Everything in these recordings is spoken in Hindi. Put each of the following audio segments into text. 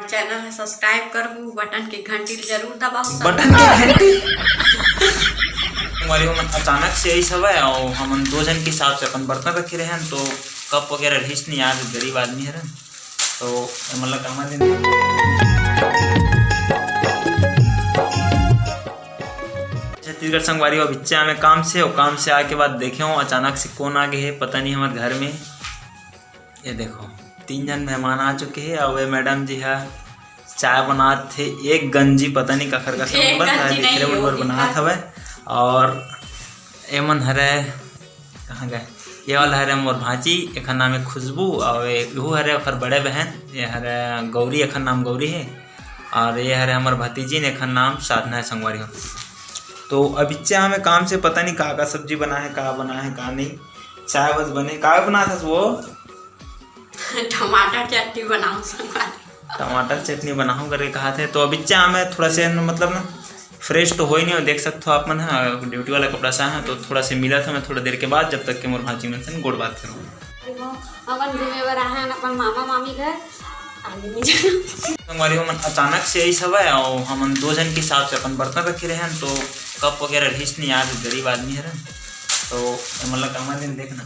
चैनल है सब्सक्राइब करू, बटन की घंटी जरूर दबाओ। बटन की घंटी हमारी हम अचानक से यही सब है और हम दो जन के हिसाब से अपन बर्तन रखे रहे हैं, तो कप वगैरह रहीस नहीं, यार गरीब आदमी है तो मतलब कमा छत्तीसगढ़ संगवारी और बिच्चा में काम से और काम से आके बाद देखे हो अचानक से कौन आ गए है पता नहीं हमारे घर में। ये देखो 3 जन मेहमान आ चुके हैं और वे मैडम जी है चाय बनाते थे, एक गंजी पता नहीं कखर का सब बना था वह। और एमन हरे कहाँ गए, ये वाला हरे मोर भाजी एक नाम है खुशबू और यू हरे ओखर बड़े बहन ये हरे गौरी, एक नाम गौरी है और ये हरे हमार भतीजी ने एक नाम साधना है संगवारी हो। तो अबिच्चा हमें काम से पता नहीं का सब्जी बना है, का बना है का नहीं, चाय बस बने का बना था वो टमाटर चटनी बनाऊं, टमाटर चटनी बनाऊं करके कहा थे। तो अबिच्चा हमें थोड़ा से मतलब ना फ्रेश तो हो ही नहीं, देख सकते हो आप मन है ड्यूटी वाला कपड़ा सा है तो थोड़ा से मिला था मैं थोड़ा देर के बाद, जब तक कि मोर भाजी मन से गोड़ बात करूँ अपन घूमे बर आए हैं अपन मामा मामी घर हमारी हम अचानक से यही सब है और हम 2 जन के हिसाब से अपन बर्तन रखे रहे हैं, तो कप वगैरह रहीस नहीं, यार गरीब आदमी है तो मतलब कमा दिन देखना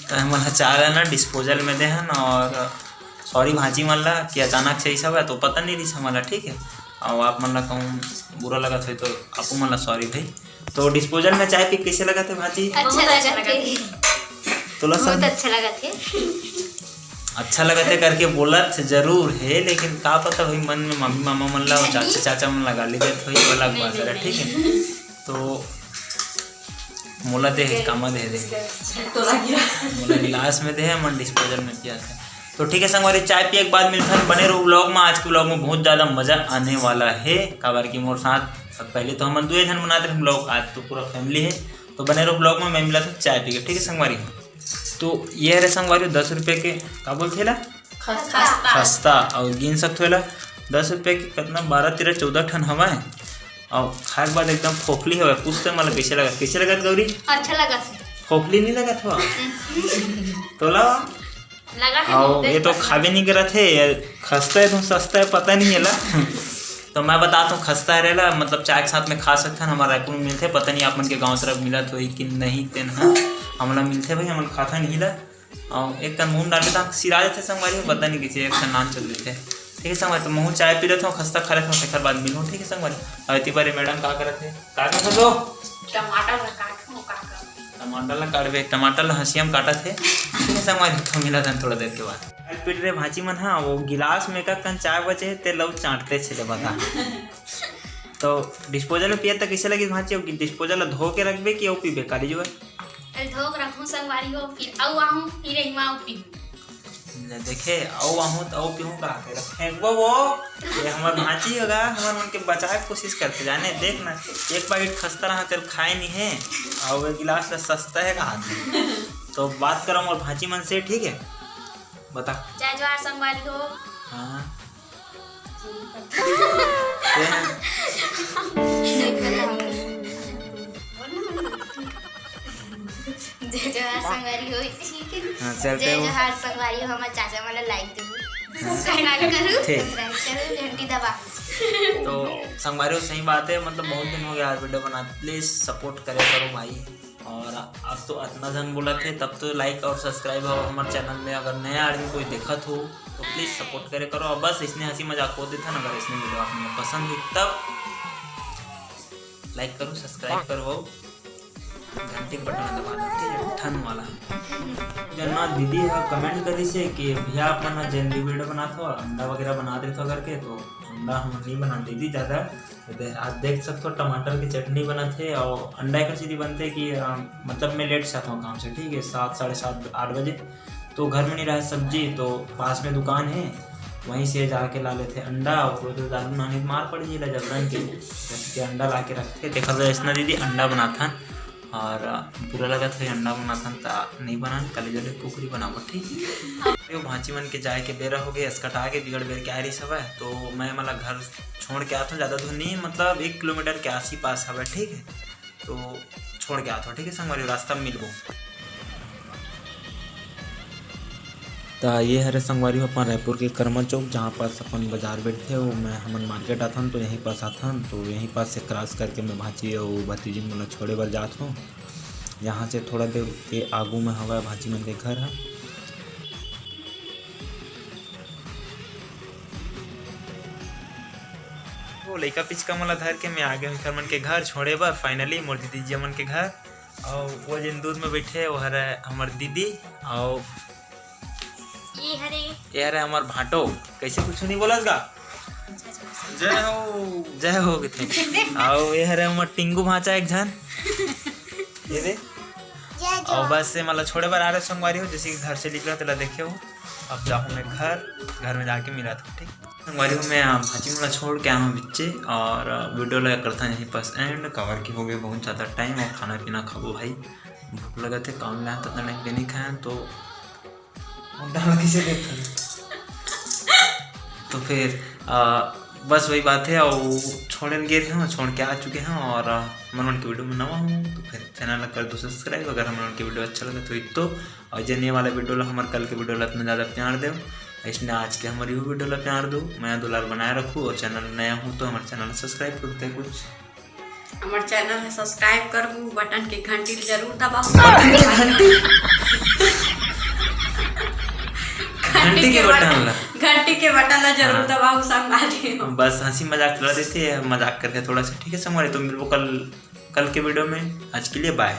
तो हमारा चाह रहा ना डिस्पोजल में दे है ना। और सॉरी भाजी मन ला कि अचानक से ही सब है तो पता नहीं रही हमारा, ठीक है। और आप मन ला कहूँ बुरा लगा था तो आपको मन ला सॉरी भाई। तो डिस्पोजल में चाय पी कैसे लगा थे भाजी? तो बहुत अच्छा लगा थे करके बोला जरूर है, लेकिन का पता भाई मन में मम्मी मामा मन ला और चाचा चाचा मन लगा ली गए तो अलग बात है, ठीक है। तो मोला दे कामा दे मोला गिलास में दे मन डिस्पोजल में पिया था। तो ठीक है संगवारी चाय पिए के बाद मिलता है बने रहो ब्लॉग में। आज के ब्लॉग में बहुत ज़्यादा मज़ा आने वाला है, काबर की मोर साथ पहले तो हम 2 जन बनाते हैं ब्लॉग, आज तो पूरा फैमिली है। तो बने रहो ब्लॉग में, मैं मिला था चाय पी के, ठीक है संगवारी। तो ये रहे संगवारी 10 रुपये के का बोलते ला खस्ता और गिन सकते हो 10 रुपये के कितना 12 13 14 ठन हवा है और खाए के बाद एकदम खोखली हो पूछते मतलब कैसे लगा गौरी? अच्छा लगा, खोखली नहीं लगा था तो ला और ये तो खावे नहीं करा थे, खस्ता है तो सस्ता है पता नहीं है ला तो मैं बताता हूँ खस्ता है रेला मतलब चाय के साथ में खा सकते हैं, हमारा रायपुर में मिलते, पता नहीं आप मन के गाँव तरफ मिला तो कि नहीं तेन हाँ हमला मिलते भाई, हम खाता नहीं ला और एक का मूँग डाले था सिरा देते संगवारी, पता नहीं किसी एक का नाम चल रहे थे, ठीक है संगवारी। तो मुँह चाय पी रहे थे खस्ता खा रहे थे, तकर बाद मिलूँ, ठीक है संगवारी। और इतनी बारी मैडम का करे थे टमाटर ला काटबे, टमाटर ला हंसिया में काटा थे, ठीक है संगवारी। तो मिला था थोड़ा देर के बाद पीट रहे भाजी मन हाँ वो गिलास में का चाय बचे ते लव चाटते छे बता तो डिस्पोजल में पिया तो कैसे लगी भाजी? डिस्पोजल धो के रखबे कि पीबे काली जो धो के रखूं संगवारी हो, फिर आऊ आहूं फिर हिमा पी देखे आऊ आहूं तो आऊ पीहूं का के फेंकबो वो ये हमर भाजी होगा, हमर मन के बचाए की कोशिश करते जाने देख ना एक पैकेट खस्ता रहा तेल खाए नहीं है और गिलास सस्ता है कहा तो बात करो और भाजी मन से, ठीक है बता जय जोहार संगवारी हो। हाँ जय जोहार संगवारी हो, ठीक है। जय जोहार संगवारी हो, हमारे चाचा वाला लाइक दो सब्सक्राइब करो घंटी दबा। तो संगवारी सही बात है, मतलब बहुत दिन हो गया यार वीडियो बनाते, प्लीज सपोर्ट करे करो भाई। और अब तो इतना जन बोला थे तब तो लाइक और सब्सक्राइब हो हमारे चैनल में, अगर नया आदमी कोई देखत हो तो प्लीज़ सपोर्ट करे करो। और बस इसने हंसी मजाक हो देता ना, अगर इसने वीडियो आपने पसंद हुई तब लाइक करो सब्सक्राइब करो घंटी का बटन दबा दो ठन वाला। जना दीदी है कमेंट करी से कि भैया अपना जन वीडियो बनाते हो अंडा वगैरह बना देते हो करके, तो अंडा हम नहीं बना दीदी ज़्यादा। आज देख सकते हो टमाटर की चटनी बनाते और अंडा एक सीधी बनते कि मतलब मैं लेट से आता हूँ काम से, ठीक है 7 साढ़े 7 8 बजे, तो घर में नहीं रहा सब्जी, तो पास में दुकान है वहीं से जाके ला लेते अंडा और तो दारू नानी मार पड़ जाए जबरन के अंडा ला के रखते। देखा था इसना दीदी अंडा बनाता और बुरा लगा था अंडा बनाता तो नहीं बना कल जले कुकरी बनाबो, ठीक है। भांची मन के जाए के बेरा हो गए अस्कटा के बिगड़ बेर के आ रही सब है, तो मैं मतलब घर छोड़ के आता हूँ, ज़्यादा दूर नहीं मतलब 1 किलोमीटर के आस ही पास है, ठीक है। तो छोड़ के आता हूँ, ठीक है संगवारी, रास्ता में मिलबो। तो ये हरे संगवारी अपन रायपुर के करमल चौक जहाँ पास अपन बाजार बैठे हो मैं हमन मार्केट आथन तो यहीं पास आथन तो यहीं पास से क्रॉस करके मैं भाची और भतीजी मन छोड़े बर जात हूँ। यहाँ से थोड़ा देर के आगू में हवा भाची मन के घर है। वो लइका पिचका मला धर के मैं आ गया हूँ मन के घर छोड़े बर फाइनली मोर दीदी मन के घर। और वो जिन दूध में बैठे वो हरे हमार दीदी और ये हरे हमार भाटो। कैसे कुछ नहीं बोलस गा जय हो कितने। और ये हरे हमार टिंगू भाचा एक झन ये दे। और बस से मतलब छोड़े बार आ रहे संगवारी हो जैसे कि घर से निकला तो देखे हो। अब जाऊँ मैं घर में जाके मिला था ठीक संगवारी हो। मैं भाजी मला छोड़ के आया हूँ बच्चे और वीडियो लगा करता यहीं पास एंड कवर की हो गई बहुत ज़्यादा टाइम और खाना पीना खाओ भाई भूख लगा थे काम में आया तो टाइम पे नहीं खाया तो तो फिर बस वही बात है। और छोड़ने गए थे छोड़ के आ चुके हैं और मन की वीडियो में नवा हूँ तो फिर चैनल कर दो सब्सक्राइब अगर हमारे की वीडियो अच्छा लगा तो एक तो और जन वाला वीडियो हमारे कल के वीडियो इतना ज़्यादा प्यार दो इसने आज के हमारी वीडियो प्यार दो मैं दुलार बनाए रखूँ। और चैनल नया हूँ तो हमारे चैनल सब्सक्राइब करते हैं कुछ हमारे चैनल है सब्सक्राइब करूँ बटन की घंटी जरूर दबाओ घंटी के बटन ला जरूर दबाओ संग बस हंसी मजाक चला देते हैं मजाक करके थोड़ा सा ठीक है संगवारी तो मिलबो कल के वीडियो में। आज के लिए बाय।